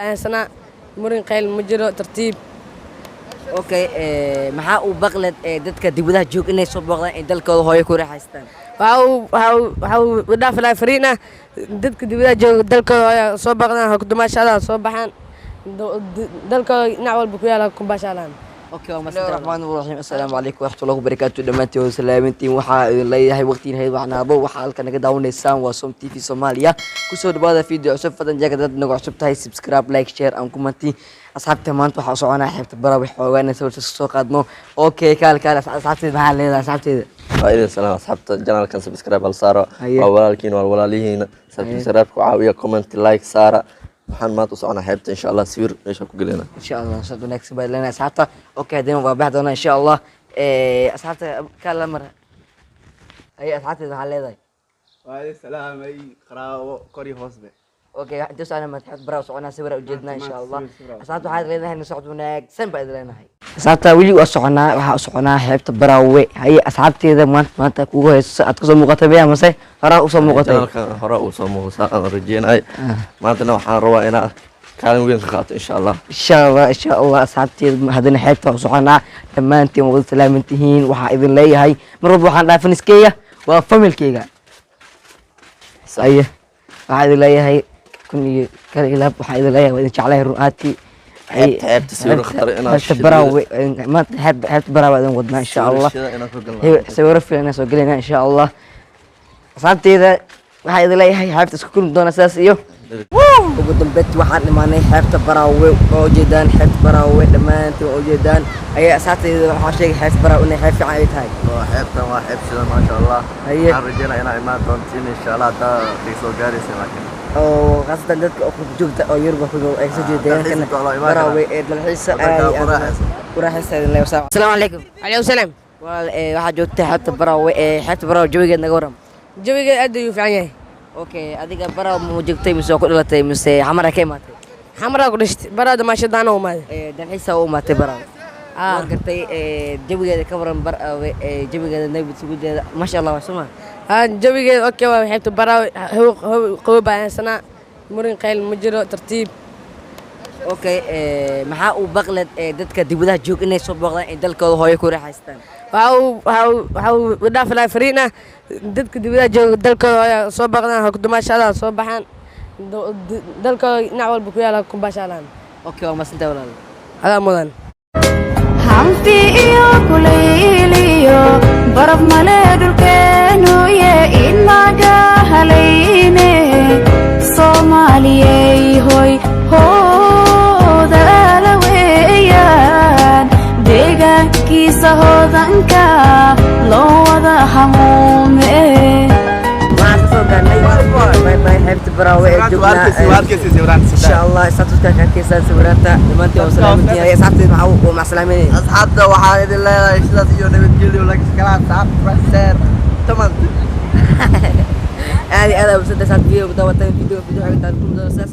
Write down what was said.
سنة مرن قيل مجرى ترتيب. maxaa uu baqled dadka dibadaha joog inay soo booqdaan in dalkooda hooyo ku raaxaystaan waxaa dhaaf lahaa fariin ah dadka dibadaha jooga dalkooda hooyo soo booqdaan hukumaashada soo baxaan dalkooda dhinac walba ku yaala kumbaashaalaan. Bismillahirrahmanirrahim. Assalaamu calaykum waraxmatullahi wabarakaatu. Dhammaantiin waa salaamintiin. waxaa idin leeyahay waqtiina hayd waxnaado waxaa halka naga daawanaysaan waa Som TV Soomaaliya. kusoo dhawaada video cusub fadlan jaga dad nagu cusub tahay subscribe like share and comment. asxaabta maanta waxaa soconaa xeebta bara wax xoogaan sawirta soo qaadno. kaal asxaabteeda maxaa leedahay asxaabteeda وإذا سلام أصحابت الجنال كان سبسكرايب على سارة وولالكين والولاليين سبسكرايب وعاوية كومنت لايك سارة waxaan maanta u soconaa xeebta insha Allah sawir meesha ku galina insha Allah sad wanaagsan baa leena asxaabta hadeen waa baax doona insha Allah asxaabta kala mar asxaabta waxaa leedahay وعليه السلام أي قراءة كوري هوسبة. انتو سانا مدحت برا وسعنا سويرا وجدنا ان شاء الله. asxaabta waxaad leedahay nusocod wanaagsan baa leedahay. asxaabta wili waa soconaa waxa soconaa xeebta baraawe asxaabteeda maanta kugu hayso aad ku soo muuqatay baa mase hore u soo muuqatay hore u soo muuqatay aan rajeynay maanta waxaan rabaa inaan kaalin weyn ka qaato insha Allah asxaabteeda hadana xeebta waa soconaa dhammaantiin wada salaamintihiin waxa idin leeyahay mar walba waxaan dhaafin iskeeya waa familkeyga waxaa idin leeyahay kun iyo kala ilaab waxaa idin leeyahay waa idin jeclahay ru'aati xeebta sawir khatar inaan xeebta baraawe maanta xeebta baraawe idin wadnaa insha Allah sawir fiican soo galayna insha Allah asxaabteeda waxaa idin leeyahay xeebta isku kulmi doona sidaas iyo ugu dambeyntii waxaan imaanay xeebta baraawe oo jeedaan xeebta baraawe dhammaantiin oo jeedaan asxaabteeda waxaa sheegay xeebta baraawe inay xeeb fiican ay tahay xeebtan waa xeeb sida ma sha Allah waxaan rajeynaa inaan imaan doontiin insha Allah taa soo gaaraysa laakiin خاصة dadka oo joogta oo Yurba ku ay soo jeedeen baraawe dalxiis Assalaamu alaykum. Alaykum salaam. waxaa joogtay xeebta baraawe jawigeed naga waran jawigeed aad ayuu fiican yahay. adiga baraawe ma joogtay mise ku dhalatay mise xamar ka imaatay xamar ku dhashtay baraada maashadana u maaday dalxiis u imaatay baraawe gartay jawigeeda ka waran baraawe jawigeeda nabad sugudeeda ma sha Allah Soomaa jawigeed waa xeebta baraawe qabow baa sana murin qeyl mujiro tartiib. maxaa uu baqled dadka dibadaha joog inay soo booqdaan in dalkooda hooyo ku raaxaystaan waxaa dhaaf lahaa fariin ah dadka dibadaha jooga dalkooda hooyo soo booqdaan hukumaashada soo baxaan dalkooda dhinac walba ku yaala kumbaashaalaan. waa masinta walaal adaa mudan hamti iyo kulayliyo baraf male dhulkeenu ye inaga halayne soomaaliyey hoy hoodala weeyaan deegaankiisa hoodanka loo wada hamuume حبيبتي براوي ان شاء الله استاتوسكا كيسان سويرانتا دمانتي وسلامتي هي اصحابتي مع سلامين asxaabta waxaan idin leeyahay sidaas iyo nabadgelyo la kala saab raseer tamam هذه انا بس فيديو بدأت فيديو حاجه تكون اساس